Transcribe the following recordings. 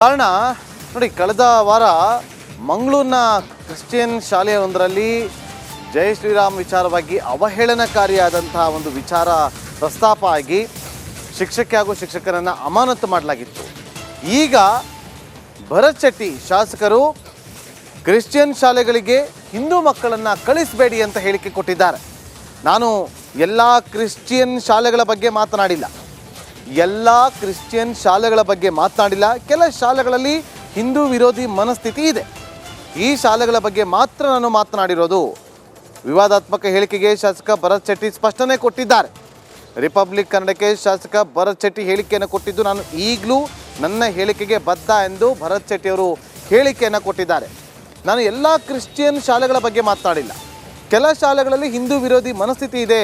ಕಾರಣ ನೋಡಿ, ಕಳೆದ ವಾರ ಮಂಗಳೂರಿನ ಕ್ರಿಶ್ಚಿಯನ್ ಶಾಲೆಯೊಂದರಲ್ಲಿ ಜೈ ಶ್ರೀರಾಮ್ ವಿಚಾರವಾಗಿ ಅವಹೇಳನಕಾರಿಯಾದಂತಹ ಒಂದು ವಿಚಾರ ಪ್ರಸ್ತಾಪ ಆಗಿ ಶಿಕ್ಷಕಿ ಹಾಗೂ ಶಿಕ್ಷಕರನ್ನು ಅಮಾನತು ಮಾಡಲಾಗಿತ್ತು. ಈಗ ಭರತ್ ಶೆಟ್ಟಿ ಶಾಸಕರು ಕ್ರಿಶ್ಚಿಯನ್ ಶಾಲೆಗಳಿಗೆ ಹಿಂದೂ ಮಕ್ಕಳನ್ನು ಕಳಿಸಬೇಡಿ ಅಂತ ಹೇಳಿಕೆ ಕೊಟ್ಟಿದ್ದಾರೆ. ನಾನು ಎಲ್ಲ ಕ್ರಿಶ್ಚಿಯನ್ ಶಾಲೆಗಳ ಬಗ್ಗೆ ಮಾತನಾಡಿಲ್ಲ, ಕೆಲ ಶಾಲೆಗಳಲ್ಲಿ ಹಿಂದೂ ವಿರೋಧಿ ಮನಸ್ಥಿತಿ ಇದೆ, ಈ ಶಾಲೆಗಳ ಬಗ್ಗೆ ಮಾತ್ರ ನಾನು ಮಾತನಾಡಿರೋದು. ವಿವಾದಾತ್ಮಕ ಹೇಳಿಕೆಗೆ ಶಾಸಕ ಭರತ್ ಶೆಟ್ಟಿ ಸ್ಪಷ್ಟನೆ ಕೊಟ್ಟಿದ್ದಾರೆ. ರಿಪಬ್ಲಿಕ್ ಕನ್ನಡಕ್ಕೆ ಶಾಸಕ ಭರತ್ ಶೆಟ್ಟಿ ಹೇಳಿಕೆಯನ್ನು ಕೊಟ್ಟಿದ್ದು, ನಾನು ಈಗಲೂ ನನ್ನ ಹೇಳಿಕೆಗೆ ಬದ್ಧ ಎಂದು ಭರತ್ ಶೆಟ್ಟಿ ಅವರು ಹೇಳಿಕೆಯನ್ನು ಕೊಟ್ಟಿದ್ದಾರೆ. ನಾನು ಎಲ್ಲ ಕ್ರಿಶ್ಚಿಯನ್ ಶಾಲೆಗಳ ಬಗ್ಗೆ ಮಾತನಾಡಿಲ್ಲ, ಕೆಲ ಶಾಲೆಗಳಲ್ಲಿ ಹಿಂದೂ ವಿರೋಧಿ ಮನಸ್ಥಿತಿ ಇದೆ,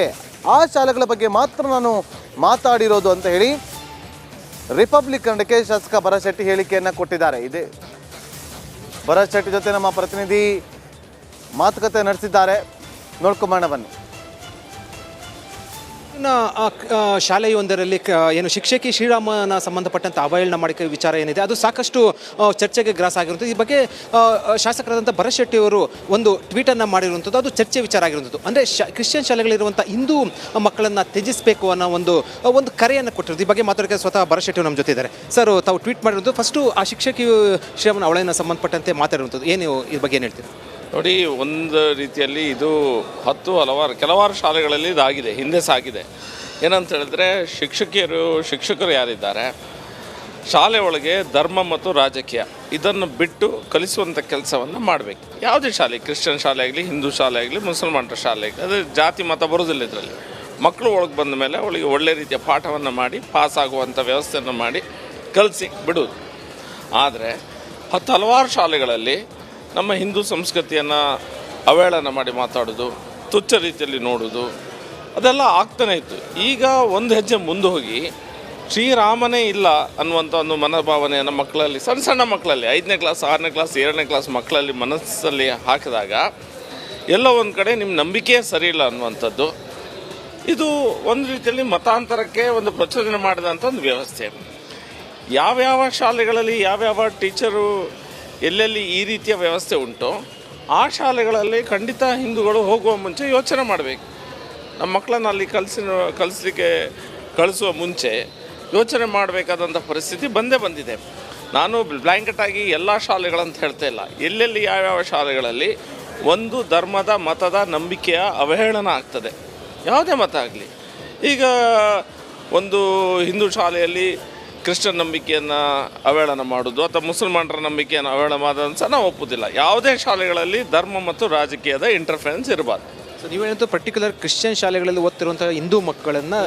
ಆ ಶಾಲೆಗಳ ಬಗ್ಗೆ ಮಾತ್ರ ನಾನು ಮಾತಾಡಿರೋದು ಅಂತ ಹೇಳಿ ರಿಪಬ್ಲಿಕ್ ಕನ್ನಡಕ್ಕೆ ಶಾಸಕ ಭರತ್ ಶೆಟ್ಟಿ ಹೇಳಿಕೆಯನ್ನು ಕೊಟ್ಟಿದ್ದಾರೆ. ಇದೆ ಭರತ್ ಶೆಟ್ಟಿ ಜೊತೆ ನಮ್ಮ ಪ್ರತಿನಿಧಿ ಮಾತುಕತೆ ನಡೆಸಿದ್ದಾರೆ, ನೋಡ್ಕೊಂಬರೋಣ ಬನ್ನಿ. ಶಾಲೆಯೊಂದರಲ್ಲಿ ಏನು ಶಿಕ್ಷಕಿ ಶ್ರೀರಾಮನ ಸಂಬಂಧಪಟ್ಟಂಥ ಅವಹೇಳನ ಮಾಡಿಕೆ ವಿಚಾರ ಏನಿದೆ ಅದು ಸಾಕಷ್ಟು ಚರ್ಚೆಗೆ ಗ್ರಾಸ ಆಗಿರುವಂಥದ್ದು. ಈ ಬಗ್ಗೆ ಶಾಸಕರಾದಂಥ ಭರತ್ ಶೆಟ್ಟಿ ಅವರು ಒಂದು ಟ್ವೀಟನ್ನು ಮಾಡಿರುವಂಥದ್ದು, ಅದು ಚರ್ಚೆ ವಿಚಾರ ಆಗಿರುವಂಥದ್ದು. ಅಂದರೆ ಕ್ರಿಶ್ಚಿಯನ್ ಶಾಲೆಗಳಿರುವಂಥ ಹಿಂದೂ ಮಕ್ಕಳನ್ನು ತ್ಯಜಿಸಬೇಕು ಅನ್ನೋ ಒಂದು ಕರೆಯನ್ನು ಕೊಟ್ಟಿರೋದು. ಈ ಬಗ್ಗೆ ಮಾತಾಡೋಕ್ಕೆ ಸ್ವತಃ ಭರತ್ ಶೆಟ್ಟಿ ನಮ್ಮ ಜೊತೆ ಇದ್ದಾರೆ. ಸರ್, ತಾವು ಟ್ವೀಟ್ ಮಾಡಿರೋದು ಫಸ್ಟು ಆ ಶಿಕ್ಷಕಿ ಶ್ರೀರಾಮನ ಅವಹೇಳನ ಸಂಬಂಧಪಟ್ಟಂತೆ ಮಾತಾಡಿರುವಂಥದ್ದು, ಏನು ಇದ್ರ ಬಗ್ಗೆ ಏನು ಹೇಳ್ತೀರಾ? ನೋಡಿ, ಒಂದು ರೀತಿಯಲ್ಲಿ ಇದು ಕೆಲವಾರು ಶಾಲೆಗಳಲ್ಲಿ ಇದಾಗಿದೆ, ಹಿಂದೆ ಸಾಗಿದೆ. ಏನಂತ ಹೇಳಿದ್ರೆ, ಶಿಕ್ಷಕರು ಯಾರಿದ್ದಾರೆ ಶಾಲೆ ಒಳಗೆ ಧರ್ಮ ಮತ್ತು ರಾಜಕೀಯ ಇದನ್ನು ಬಿಟ್ಟು ಕಲಿಸುವಂಥ ಕೆಲಸವನ್ನು ಮಾಡಬೇಕು. ಯಾವುದೇ ಶಾಲೆ, ಕ್ರಿಶ್ಚಿಯನ್ ಶಾಲೆ ಆಗಲಿ, ಹಿಂದೂ ಶಾಲೆ ಆಗಲಿ, ಮುಸಲ್ಮಾನರ ಶಾಲೆ ಆಗಲಿ, ಅದು ಜಾತಿ ಮತ ಬರೋದಿಲ್ಲ. ಇದರಲ್ಲಿ ಮಕ್ಕಳು ಒಳಗೆ ಬಂದ ಮೇಲೆ ಅವಳಿಗೆ ಒಳ್ಳೆ ರೀತಿಯ ಪಾಠವನ್ನು ಮಾಡಿ ಪಾಸ್ ಆಗುವಂಥ ವ್ಯವಸ್ಥೆಯನ್ನು ಮಾಡಿ ಕಲಿಸಿ ಬಿಡೋದು. ಆದರೆ ಹಲವಾರು ಶಾಲೆಗಳಲ್ಲಿ ನಮ್ಮ ಹಿಂದೂ ಸಂಸ್ಕೃತಿಯನ್ನು ಅವಹೇಳನ ಮಾಡಿ ಮಾತಾಡೋದು, ತುಚ್ಛ ರೀತಿಯಲ್ಲಿ ನೋಡೋದು, ಅದೆಲ್ಲ ಆಗ್ತಾನೆ ಇತ್ತು. ಈಗ ಒಂದು ಹೆಜ್ಜೆ ಮುಂದೆ ಹೋಗಿ ಶ್ರೀರಾಮನೇ ಇಲ್ಲ ಅನ್ನುವಂಥ ಒಂದು ಮನೋಭಾವನೆಯನ್ನು ಮಕ್ಕಳಲ್ಲಿ, ಸಣ್ಣ ಮಕ್ಕಳಲ್ಲಿ 5ನೇ ಕ್ಲಾಸ್ 6ನೇ ಕ್ಲಾಸ್ 7ನೇ ಕ್ಲಾಸ್ ಮಕ್ಕಳಲ್ಲಿ ಮನಸ್ಸಲ್ಲಿ ಹಾಕಿದಾಗ ಎಲ್ಲೋ ಒಂದು ಕಡೆ ನಿಮ್ಮ ನಂಬಿಕೆ ಸರಿ ಇಲ್ಲ ಅನ್ನುವಂಥದ್ದು, ಇದು ಒಂದು ರೀತಿಯಲ್ಲಿ ಮತಾಂತರಕ್ಕೆ ಒಂದು ಪ್ರಚೋದನೆ ಮಾಡಿದಂಥ ಒಂದು ವ್ಯವಸ್ಥೆ. ಯಾವ್ಯಾವ ಶಾಲೆಗಳಲ್ಲಿ ಯಾವ್ಯಾವ ಟೀಚರು ಎಲ್ಲೆಲ್ಲಿ ಈ ರೀತಿಯ ವ್ಯವಸ್ಥೆ ಉಂಟೋ ಆ ಶಾಲೆಗಳಲ್ಲಿ ಖಂಡಿತ ಹಿಂದೂಗಳು ಹೋಗುವ ಮುಂಚೆ ಯೋಚನೆ ಮಾಡಬೇಕು. ನಮ್ಮ ಮಕ್ಕಳನ್ನು ಅಲ್ಲಿ ಕಳಿಸುವ ಮುಂಚೆ ಯೋಚನೆ ಮಾಡಬೇಕಾದಂಥ ಪರಿಸ್ಥಿತಿ ಬಂದಿದೆ. ನಾನು ಬ್ಲ್ಯಾಂಕೆಟಾಗಿ ಎಲ್ಲ ಶಾಲೆಗಳಂತ ಹೇಳ್ತಾ ಇಲ್ಲ, ಎಲ್ಲೆಲ್ಲಿ ಯಾವ್ಯಾವ ಶಾಲೆಗಳಲ್ಲಿ ಒಂದು ಧರ್ಮದ ಮತದ ನಂಬಿಕೆಯ ಅವಹೇಳನ ಆಗ್ತದೆ, ಯಾವುದೇ ಮತ ಆಗಲಿ. ಈಗ ಒಂದು ಹಿಂದೂ ಶಾಲೆಯಲ್ಲಿ ಕ್ರಿಶ್ಚಿಯನ್ ನಂಬಿಕೆಯನ್ನು ಅವಹೇಳನ ಮಾಡೋದು ಅಥವಾ ಮುಸಲ್ಮಾನರ ನಂಬಿಕೆಯನ್ನು ಅವಹೇಳನ ಮಾಡೋದು ಸಹ ನಾವು ಒಪ್ಪುವುದಿಲ್ಲ. ಯಾವುದೇ ಶಾಲೆಗಳಲ್ಲಿ ಧರ್ಮ ಮತ್ತು ರಾಜಕೀಯದ ಇಂಟರ್ಫರೆನ್ಸ್ ಇರಬಾರ್ದು. ಸೊ ನೀವೇನಂತೂ ಪರ್ಟಿಕ್ಯುಲರ್ ಕ್ರಿಶ್ಚಿಯನ್ ಶಾಲೆಗಳಲ್ಲಿ ಓದ್ತಿರುವಂಥ ಹಿಂದೂ ಮಕ್ಕಳನ್ನು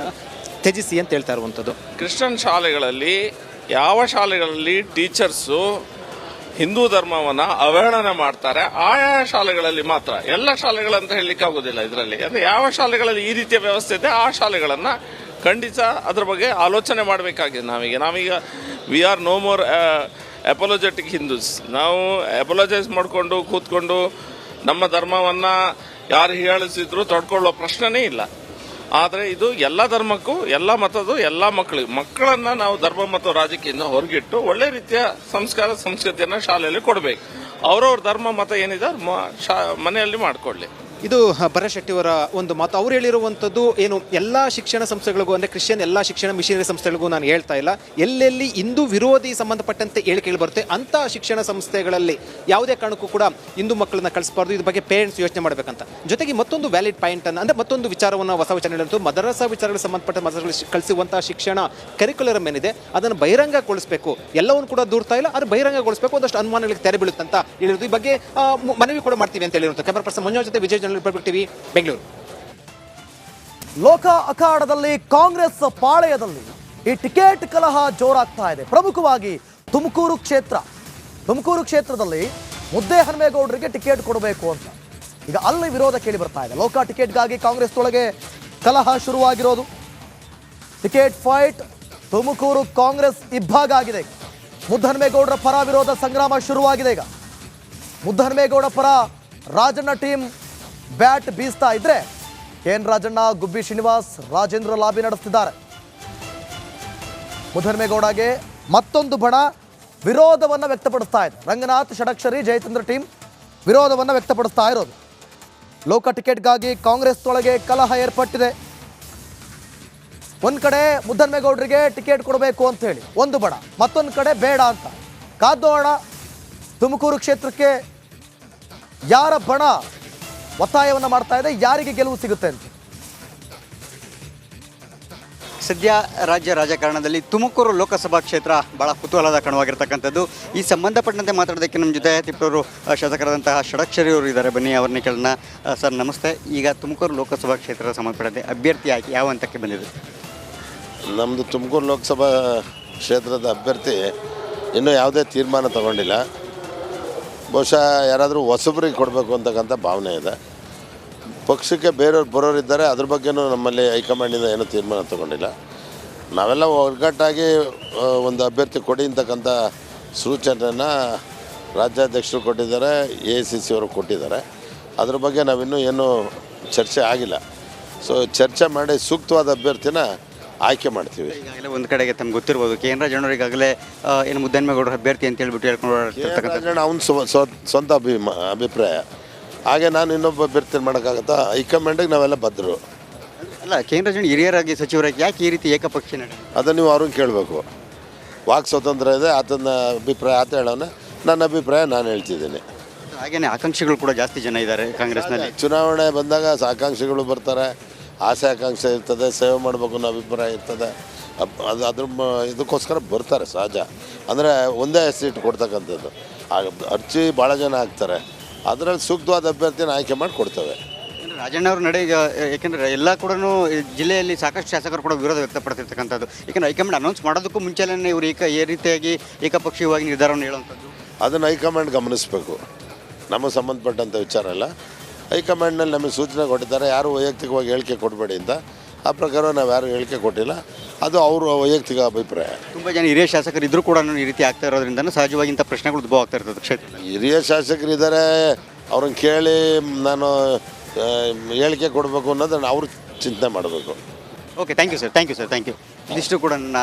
ತ್ಯಜಿಸಿ ಅಂತ ಹೇಳ್ತಾ ಇರುವಂಥದ್ದು. ಕ್ರಿಶ್ಚಿಯನ್ ಶಾಲೆಗಳಲ್ಲಿ ಯಾವ ಶಾಲೆಗಳಲ್ಲಿ ಟೀಚರ್ಸು ಹಿಂದೂ ಧರ್ಮವನ್ನು ಅವಹೇಳನ ಮಾಡ್ತಾರೆ ಆಯಾ ಶಾಲೆಗಳಲ್ಲಿ ಮಾತ್ರ, ಎಲ್ಲ ಶಾಲೆಗಳಂತ ಹೇಳಲಿಕ್ಕೆ ಆಗೋದಿಲ್ಲ ಇದರಲ್ಲಿ. ಅಂದರೆ ಯಾವ ಶಾಲೆಗಳಲ್ಲಿ ಈ ರೀತಿಯ ವ್ಯವಸ್ಥೆ ಇದೆ ಆ ಶಾಲೆಗಳನ್ನು ಖಂಡಿತ ಅದ್ರ ಬಗ್ಗೆ ಆಲೋಚನೆ ಮಾಡಬೇಕಾಗಿದೆ. ನಾವೀಗ we are no more apologetic Hindus. ನಾವು ಅಪೋಲಜೈಸ್ ಮಾಡಿಕೊಂಡು ಕೂತ್ಕೊಂಡು ನಮ್ಮ ಧರ್ಮವನ್ನು ಯಾರು ಹೀಯಾಳಿಸಿದ್ರು ತಡ್ಕೊಳ್ಳೋ ಪ್ರಶ್ನೆನೇ ಇಲ್ಲ. ಆದರೆ ಇದು ಎಲ್ಲ ಧರ್ಮಕ್ಕೂ, ಎಲ್ಲ ಮತದ್ದು, ಎಲ್ಲ ಮಕ್ಕಳನ್ನು ನಾವು ಧರ್ಮ ಮತ್ತು ರಾಜಕೀಯದಿಂದ ಹೊರಗಿಟ್ಟು ಒಳ್ಳೆ ರೀತಿಯ ಸಂಸ್ಕಾರ ಸಂಸ್ಕೃತಿಯನ್ನು ಶಾಲೆಯಲ್ಲಿ ಕೊಡಬೇಕು. ಅವರವ್ರ ಧರ್ಮ ಮತ ಏನಿದೆ ಮನೆಯಲ್ಲಿ ಮಾಡಿಕೊಳ್ಳಿ. ಇದು ಭರತ್ ಶೆಟ್ಟಿಯವರ ಒಂದು ಮಾತು. ಅವ್ರು ಹೇಳಿರುವಂಥದ್ದು ಏನು, ಎಲ್ಲ ಶಿಕ್ಷಣ ಸಂಸ್ಥೆಗಳಿಗೂ, ಅಂದರೆ ಕ್ರಿಶ್ಚಿಯನ್ ಎಲ್ಲ ಶಿಕ್ಷಣ ಮಿಷನರಿ ಸಂಸ್ಥೆಗಳಿಗೂ ನಾನು ಹೇಳ್ತಾ ಇಲ್ಲ, ಎಲ್ಲೆಲ್ಲಿ ಹಿಂದೂ ವಿರೋಧಿ ಸಂಬಂಧಪಟ್ಟಂತೆ ಹೇಳಿಕೆಗಳು ಬರುತ್ತೆ ಅಂಥ ಶಿಕ್ಷಣ ಸಂಸ್ಥೆಗಳಲ್ಲಿ ಯಾವುದೇ ಕಾರಣಕ್ಕೂ ಕೂಡ ಹಿಂದೂ ಮಕ್ಕಳನ್ನ ಕಳಿಸಬಾರ್ದು. ಇದ್ರ ಬಗ್ಗೆ ಪೇರೆಂಟ್ಸ್ ಯೋಚನೆ ಮಾಡಬೇಕಂತ. ಜೊತೆಗೆ ಮತ್ತೊಂದು ವ್ಯಾಲಿಡ್ ಪಾಯಿಂಟನ್ನು, ಅಂದರೆ ಮತ್ತೊಂದು ವಿಚಾರವನ್ನು, ಹೊಸ ವಿಚಾರ ಮದರಸಾ ವಿಚಾರಗಳಿಗೆ ಸಂಬಂಧಪಟ್ಟ ಮದರಸಗಳಿಗೆ ಕಳಿಸುವಂಥ ಶಿಕ್ಷಣ ಕರಿಕ್ಯುಲರಮ್ ಏನಿದೆ ಅದನ್ನು ಬಹಿರಂಗಗೊಳಿಸಬೇಕು. ಎಲ್ಲವನ್ನು ಕೂಡ ದೂರ್ತಾ ಇಲ್ಲ, ಅದು ಬಹಿರಂಗಗೊಳಿಸಬೇಕು. ಒಂದಷ್ಟು ಅನುಮಾನಗಳಿಗೆ ತೆರೆ ಬೀಳುತ್ತಂತ ಹೇಳಿರೋದು. ಈ ಬಗ್ಗೆ ಮನವಿ ಕೂಡ ಮಾಡ್ತೀವಿ ಅಂತ ಹೇಳಿರುವಂಥ ಕ್ಯಾಮರಾ ಪರ್ಸನ್ ಮಂಜು ಜೊತೆ ವಿಜಯ್, ರಿಪಬ್ಲಿಕ್ ಟಿವಿ, ಬೆಂಗಳೂರು. ಲೋಕ ಅಖಾಡದಲ್ಲಿ ಕಾಂಗ್ರೆಸ್ ಪಾಳೆಯದಲ್ಲಿ ಈ ಟಿಕೆಟ್ ಕಲಹ ಜೋರಾಗ್ತಾ ಇದೆ. ಪ್ರಮುಖವಾಗಿ ತುಮಕೂರು ಕ್ಷೇತ್ರದಲ್ಲಿ ಮುದ್ದೇಹನುಮೇಗೌಡರಿಗೆ ಟಿಕೆಟ್ ಕೊಡಬೇಕು ಅಂತ ಈಗ ಅಲ್ಲಿ ವಿರೋಧ ಕೇಳಿ ಬರ್ತಾ ಇದೆ. ಲೋಕ ಟಿಕೆಟ್ಗಾಗಿ ಕಾಂಗ್ರೆಸ್ ಒಳಗೆ ಕಲಹ ಶುರುವಾಗಿರೋದು. ಟಿಕೆಟ್ ಫೈಟ್ ತುಮಕೂರು ಕಾಂಗ್ರೆಸ್ ಇಬ್ಬಾಗ ಆಗಿದೆ. ಮುದ್ದಹನುಮೇಗೌಡರ ಪರ ವಿರೋಧ ಸಂಗ್ರಾಮ ಶುರುವಾಗಿದೆ. ಈಗ ಮುದ್ದಹನುಮೇಗೌಡ ಪರ ರಾಜಣ್ಣ ಟೀಮ್ ಬ್ಯಾಟ್ ಬೀಸ್ತಾ ಇದ್ರೆ KN ರಾಜಣ್ಣ, ಗುಬ್ಬಿ ಶ್ರೀನಿವಾಸ್, ರಾಜೇಂದ್ರ ಲಾಬಿ ನಡೆಸ್ತಿದ್ದಾರೆ. ಮುದ್ದಹನುಮೇಗೌಡಗೆ ಮತ್ತೊಂದು ಬಣ ವಿರೋಧವನ್ನು ವ್ಯಕ್ತಪಡಿಸ್ತಾ ಇದೆ. ರಂಗನಾಥ್ ಷಡಕ್ಷರಿ ಜಯಚಂದ್ರ ಟೀಮ್ ವಿರೋಧವನ್ನು ವ್ಯಕ್ತಪಡಿಸ್ತಾ ಇರೋದು. ಲೋಕ ಟಿಕೆಟ್ಗಾಗಿ ಕಾಂಗ್ರೆಸ್ ಒಳಗೆ ಕಲಹ ಏರ್ಪಟ್ಟಿದೆ. ಒಂದು ಕಡೆ ಮುದ್ದನ್ಮೇಗೌಡರಿಗೆ ಟಿಕೆಟ್ ಕೊಡಬೇಕು ಅಂತ ಹೇಳಿ ಒಂದು ಬಣ, ಮತ್ತೊಂದು ಕಡೆ ಬೇಡ ಅಂತ. ಕಾದೋಣ ತುಮಕೂರು ಕ್ಷೇತ್ರಕ್ಕೆ ಯಾರ ಬಣ ಒತ್ತಾಯವನ್ನು ಮಾಡ್ತಾ ಇದೆ, ಯಾರಿಗೆ ಗೆಲುವು ಸಿಗುತ್ತೆ ಅಂತ. ಸದ್ಯ ರಾಜ್ಯ ರಾಜಕಾರಣದಲ್ಲಿ ತುಮಕೂರು ಲೋಕಸಭಾ ಕ್ಷೇತ್ರ ಭಾಳ ಕುತೂಹಲದ ಕಣವಾಗಿರ್ತಕ್ಕಂಥದ್ದು. ಈ ಸಂಬಂಧಪಟ್ಟಂತೆ ಮಾತಾಡೋದಕ್ಕೆ ನಮ್ಮ ಜೊತೆ ತಿಪ್ಪೂರು ಶಾಸಕರಾದಂತಹ ಷಡಕ್ಷರಿ ಅವರು ಇದ್ದಾರೆ. ಬನ್ನಿ ಅವ್ರನ್ನ ಕೇಳೋಣ. ಸರ್ ನಮಸ್ತೆ. ಈಗ ತುಮಕೂರು ಲೋಕಸಭಾ ಕ್ಷೇತ್ರದ ಸಂಬಂಧಪಟ್ಟಂತೆ ಅಭ್ಯರ್ಥಿ ಆಯ್ಕೆ ಯಾವ ಹಂತಕ್ಕೆ ಬಂದಿದೆ? ನಮ್ಮದು ತುಮಕೂರು ಲೋಕಸಭಾ ಕ್ಷೇತ್ರದ ಅಭ್ಯರ್ಥಿ ಇನ್ನೂ ಯಾವುದೇ ತೀರ್ಮಾನ ತಗೊಂಡಿಲ್ಲ. ಬಹುಶಃ ಯಾರಾದರೂ ಹೊಸಬರಿಗೆ ಕೊಡಬೇಕು ಅಂತಕ್ಕಂಥ ಭಾವನೆ ಇದೆ. ಪಕ್ಷಕ್ಕೆ ಬೇರೆಯವ್ರು ಬರೋರಿದ್ದಾರೆ, ಅದ್ರ ಬಗ್ಗೆನೂ ನಮ್ಮಲ್ಲಿ ಹೈಕಮಾಂಡಿಂದ ಏನೂ ತೀರ್ಮಾನ ತಗೊಂಡಿಲ್ಲ. ನಾವೆಲ್ಲ ಒಗ್ಗಟ್ಟಾಗಿ ಒಂದು ಅಭ್ಯರ್ಥಿ ಕೊಡಿ ಅಂತಕ್ಕಂಥ ಸೂಚನೆಯನ್ನು ರಾಜ್ಯಾಧ್ಯಕ್ಷರು ಕೊಟ್ಟಿದ್ದಾರೆ, AICC ಅವರು ಕೊಟ್ಟಿದ್ದಾರೆ. ಅದ್ರ ಬಗ್ಗೆ ನಾವಿನ್ನೂ ಏನೂ ಚರ್ಚೆ ಆಗಿಲ್ಲ. ಸೊ ಚರ್ಚೆ ಮಾಡಿ ಸೂಕ್ತವಾದ ಅಭ್ಯರ್ಥಿನ ಆಯ್ಕೆ ಮಾಡ್ತೀವಿ. ಈಗಾಗಲೇ ಒಂದು ಕಡೆಗೆ ತಮ್ಗೆ ಗೊತ್ತಿರ್ಬೋದು, KN ರಾಜಣ್ಣ ಈಗಾಗಲೇ ಏನು ಮುದ್ದನ್ಮೇಗೌಡರ ಅಭ್ಯರ್ಥಿ ಅಂತ ಹೇಳ್ಬಿಟ್ಟು ಹೇಳ್ಕೊಂಡು ಅವನ ಸ್ವಂತ ಅಭಿಪ್ರಾಯ. ಹಾಗೆ ನಾನು ಇನ್ನೊಬ್ಬ ಅಭ್ಯರ್ಥಿ ಮಾಡೋಕ್ಕಾಗತ್ತಾ? ಹೈಕಮಾಂಡಿಗೆ ನಾವೆಲ್ಲ ಬದ್ದರು. ಅಲ್ಲ, KN ರಾಜಣ್ಣ ಹಿರಿಯರಾಗಿ ಸಚಿವರಾಗಿ ಯಾಕೆ ಈ ರೀತಿ ಏಕಪಕ್ಷ ನಡೆ? ಅದನ್ನು ನೀವು ಅವ್ರನ್ನ ಕೇಳಬೇಕು. ವಾಕ್ ಸ್ವಾತಂತ್ರ್ಯ ಇದೆ, ಆತನ ಅಭಿಪ್ರಾಯ ಆತ ಹೇಳೋಣ, ನನ್ನ ಅಭಿಪ್ರಾಯ ನಾನು ಹೇಳ್ತಿದ್ದೀನಿ. ಹಾಗೆಯೇ ಆಕಾಂಕ್ಷಿಗಳು ಕೂಡ ಜಾಸ್ತಿ ಜನ ಇದ್ದಾರೆ ಕಾಂಗ್ರೆಸ್ನಲ್ಲಿ. ಚುನಾವಣೆ ಬಂದಾಗ ಆಕಾಂಕ್ಷಿಗಳು ಬರ್ತಾರೆ, ಆಸೆ ಆಕಾಂಕ್ಷೆ ಇರ್ತದೆ, ಸೇವೆ ಮಾಡಬೇಕು ಅನ್ನೋ ಅಭಿಪ್ರಾಯ ಇರ್ತದೆ. ಅದ್ರ ಇದಕ್ಕೋಸ್ಕರ ಬರ್ತಾರೆ, ಸಹಜ. ಅಂದರೆ ಒಂದೇ ಸೀಟ್ ಕೊಡ್ತಕ್ಕಂಥದ್ದು. ಅರ್ಜಿ ಭಾಳ ಜನ ಹಾಕ್ತಾರೆ, ಅದರಲ್ಲಿ ಸೂಕ್ತವಾದ ಅಭ್ಯರ್ಥಿನ ಆಯ್ಕೆ ಮಾಡಿ ಕೊಡ್ತೇವೆ. ರಾಜಣ್ಣ ಅವ್ರ ನಡೆ ಈಗ ಯಾಕೆಂದರೆ ಎಲ್ಲ ಕೂಡ ಜಿಲ್ಲೆಯಲ್ಲಿ ಸಾಕಷ್ಟು ಶಾಸಕರು ಕೂಡ ವಿರೋಧ ವ್ಯಕ್ತಪಡ್ತಿರ್ತಕ್ಕಂಥದ್ದು. ಯಾಕೆಂದರೆ ಹೈಕಮಾಂಡ್ ಅನೌನ್ಸ್ ಮಾಡೋದಕ್ಕೂ ಮುಂಚೆನೇ ಇವರು ಈ ರೀತಿಯಾಗಿ ಏಕಪಕ್ಷೀಯವಾಗಿ ನಿರ್ಧಾರವನ್ನು ಹೇಳುವಂಥದ್ದು. ಅದನ್ನು ಹೈಕಮಾಂಡ್ ಗಮನಿಸಬೇಕು. ನಮಗೆ ಸಂಬಂಧಪಟ್ಟಂಥ ವಿಚಾರ ಅಲ್ಲ. ಹೈಕಮಾಂಡ್ನಲ್ಲಿ ನಮಗೆ ಸೂಚನೆ ಕೊಟ್ಟಿದ್ದಾರೆ, ಯಾರು ವೈಯಕ್ತಿಕವಾಗಿ ಹೇಳಿಕೆ ಕೊಡಬೇಡಿ ಅಂತ. ಆ ಪ್ರಕಾರ ನಾವು ಯಾರು ಹೇಳಿಕೆ ಕೊಟ್ಟಿಲ್ಲ, ಅದು ಅವರ ವೈಯಕ್ತಿಕ ಅಭಿಪ್ರಾಯ. ತುಂಬ ಜನ ಹಿರಿಯ ಶಾಸಕರು ಇದ್ದರೂ ಕೂಡ ಈ ರೀತಿ ಆಗ್ತಾ ಇರೋದ್ರಿಂದ ಸಹಜವಾಗಿ ಇಂಥ ಪ್ರಶ್ನೆಗಳು ಉದ್ಭವ ಆಗ್ತಾ ಇರ್ತದೆ ಕ್ಷೇತ್ರದಲ್ಲಿ. ಹಿರಿಯ ಶಾಸಕರಿದ್ದಾರೆ, ಅವ್ರನ್ನ ಕೇಳಿ ನಾನು ಹೇಳಿಕೆ ಕೊಡಬೇಕು ಅನ್ನೋದನ್ನು ಅವರು ಚಿಂತನೆ ಮಾಡಬೇಕು. Okay, thank you sir, thank you. ಇದಿಷ್ಟು ಕೂಡ ನನ್ನ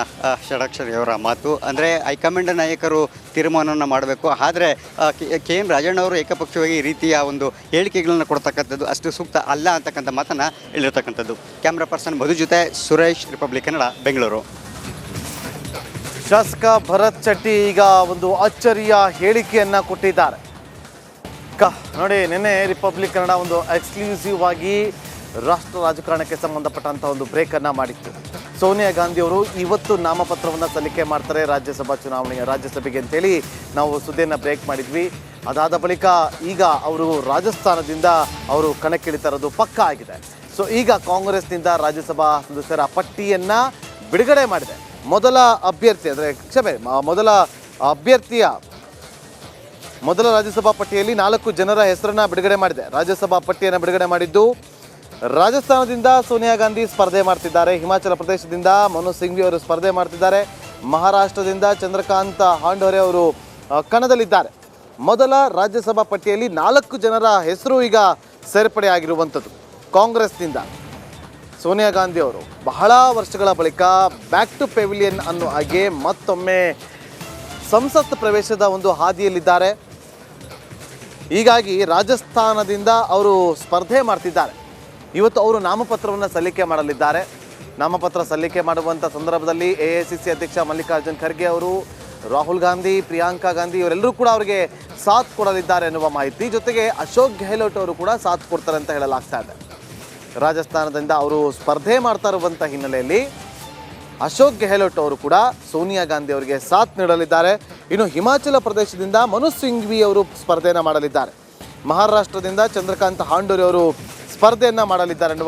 ಷಡಕ್ಷರಿ ಅವರ ಮಾತು. ಅಂದರೆ ಹೈಕಮಾಂಡ್ ನಾಯಕರು ತೀರ್ಮಾನವನ್ನು ಮಾಡಬೇಕು. ಆದರೆ KN ರಾಜಣ್ಣ ಅವರು ಏಕಪಕ್ಷವಾಗಿ ಈ ರೀತಿಯ ಒಂದು ಹೇಳಿಕೆಗಳನ್ನು ಕೊಡ್ತಕ್ಕಂಥದ್ದು ಅಷ್ಟು ಸೂಕ್ತ ಅಲ್ಲ ಅಂತಕ್ಕಂಥ ಮಾತನ್ನು ಹೇಳಿರ್ತಕ್ಕಂಥದ್ದು. ಕ್ಯಾಮ್ರಾ ಪರ್ಸನ್ ಮಧು ಜೊತೆ ಸುರೇಶ್, ರಿಪಬ್ಲಿಕ್ ಕನ್ನಡ, ಬೆಂಗಳೂರು. ಶಾಸಕ ಭರತ್ ಶೆಟ್ಟಿ ಈಗ ಒಂದು ಅಚ್ಚರಿಯ ಹೇಳಿಕೆಯನ್ನು ಕೊಟ್ಟಿದ್ದಾರೆ. ನೋಡಿ, ನಿನ್ನೆ ರಿಪಬ್ಲಿಕ್ ಕನ್ನಡ ಒಂದು ಎಕ್ಸ್ಕ್ಲೂಸಿವ್ ಆಗಿ ರಾಷ್ಟ್ರ ರಾಜಕಾರಣಕ್ಕೆ ಸಂಬಂಧಪಟ್ಟಂಥ ಒಂದು ಬ್ರೇಕನ್ನು ಮಾಡಿತ್ತು. ಸೋನಿಯಾ ಗಾಂಧಿ ಅವರು ಇವತ್ತು ನಾಮಪತ್ರವನ್ನು ಸಲ್ಲಿಕೆ ಮಾಡ್ತಾರೆ ರಾಜ್ಯಸಭೆಗೆ ಅಂತೇಳಿ ನಾವು ಸುದ್ದಿಯನ್ನು ಬ್ರೇಕ್ ಮಾಡಿದ್ವಿ. ಅದಾದ ಬಳಿಕ ಈಗ ಅವರು ರಾಜಸ್ಥಾನದಿಂದ ಅವರು ಕಣಕ್ಕಿಳಿತಾ ಇರೋದು ಪಕ್ಕಾ ಆಗಿದೆ. ಸೊ ಈಗ ಕಾಂಗ್ರೆಸ್ನಿಂದ ರಾಜ್ಯಸಭಾ ಸದಸ್ಯರ ಪಟ್ಟಿಯನ್ನು ಬಿಡುಗಡೆ ಮಾಡಿದೆ. ಮೊದಲ ರಾಜ್ಯಸಭಾ ಪಟ್ಟಿಯಲ್ಲಿ 4 ಜನರ ಹೆಸರನ್ನು ಬಿಡುಗಡೆ ಮಾಡಿದೆ. ರಾಜ್ಯಸಭಾ ಪಟ್ಟಿಯನ್ನು ಬಿಡುಗಡೆ ಮಾಡಿದ್ದು ರಾಜಸ್ಥಾನದಿಂದ ಸೋನಿಯಾ ಗಾಂಧಿ ಸ್ಪರ್ಧೆ ಮಾಡ್ತಿದ್ದಾರೆ, ಹಿಮಾಚಲ ಪ್ರದೇಶದಿಂದ ಮನೋಜ್ ಸಿಂಘ್ವಿ ಅವರು ಸ್ಪರ್ಧೆ ಮಾಡ್ತಿದ್ದಾರೆ, ಮಹಾರಾಷ್ಟ್ರದಿಂದ ಚಂದ್ರಕಾಂತ್ ಹಾಂಡೋರೆ ಅವರು ಕಣದಲ್ಲಿದ್ದಾರೆ. ಮೊದಲ ರಾಜ್ಯಸಭಾ ಪಟ್ಟಿಯಲ್ಲಿ 4 ಜನರ ಹೆಸರು ಈಗ ಸೇರ್ಪಡೆ ಆಗಿರುವಂಥದ್ದು. ಕಾಂಗ್ರೆಸ್ನಿಂದ ಸೋನಿಯಾ ಗಾಂಧಿ ಅವರು ಬಹಳ ವರ್ಷಗಳ ಬಳಿಕ ಬ್ಯಾಕ್ ಟು ಪೆವಿಲಿಯನ್ ಅನ್ನೋ ಹಾಗೆ ಮತ್ತೊಮ್ಮೆ ಸಂಸತ್ ಪ್ರವೇಶದ ಒಂದು ಹಾದಿಯಲ್ಲಿದ್ದಾರೆ. ಹೀಗಾಗಿ ರಾಜಸ್ಥಾನದಿಂದ ಅವರು ಸ್ಪರ್ಧೆ ಮಾಡ್ತಿದ್ದಾರೆ. ಇವತ್ತು ಅವರು ನಾಮಪತ್ರವನ್ನು ಸಲ್ಲಿಕೆ ಮಾಡಲಿದ್ದಾರೆ. ನಾಮಪತ್ರ ಸಲ್ಲಿಕೆ ಮಾಡುವಂಥ ಸಂದರ್ಭದಲ್ಲಿ AICC ಅಧ್ಯಕ್ಷ ಮಲ್ಲಿಕಾರ್ಜುನ್ ಖರ್ಗೆ ಅವರು, ರಾಹುಲ್ ಗಾಂಧಿ, ಪ್ರಿಯಾಂಕಾ ಗಾಂಧಿ ಇವರೆಲ್ಲರೂ ಕೂಡ ಅವರಿಗೆ ಸಾಥ್ ಕೊಡಲಿದ್ದಾರೆ ಎನ್ನುವ ಮಾಹಿತಿ. ಜೊತೆಗೆ ಅಶೋಕ್ ಗೆಹ್ಲೋಟ್ ಅವರು ಕೂಡ ಸಾಥ್ ಕೊಡ್ತಾರೆ ಅಂತ ಹೇಳಲಾಗ್ತಾ ಇದೆ. ರಾಜಸ್ಥಾನದಿಂದ ಅವರು ಸ್ಪರ್ಧೆ ಮಾಡ್ತಾ ಇರುವಂಥ ಹಿನ್ನೆಲೆಯಲ್ಲಿ ಅಶೋಕ್ ಗೆಹ್ಲೋಟ್ ಅವರು ಕೂಡ ಸೋನಿಯಾ ಗಾಂಧಿ ಅವರಿಗೆ ಸಾಥ್ ನೀಡಲಿದ್ದಾರೆ. ಇನ್ನು ಹಿಮಾಚಲ ಪ್ರದೇಶದಿಂದ ಮನೋಜ್ ಸಿಂಘ್ವಿ ಅವರು ಸ್ಪರ್ಧೆಯನ್ನು ಮಾಡಲಿದ್ದಾರೆ. ಮಹಾರಾಷ್ಟ್ರದಿಂದ ಚಂದ್ರಕಾಂತ್ ಹಾಂಡೋರೆ ಅವರು ಸ್ಪರ್ಧೆಯನ್ನು ಮಾಡಲಿದ್ದಾರೆ.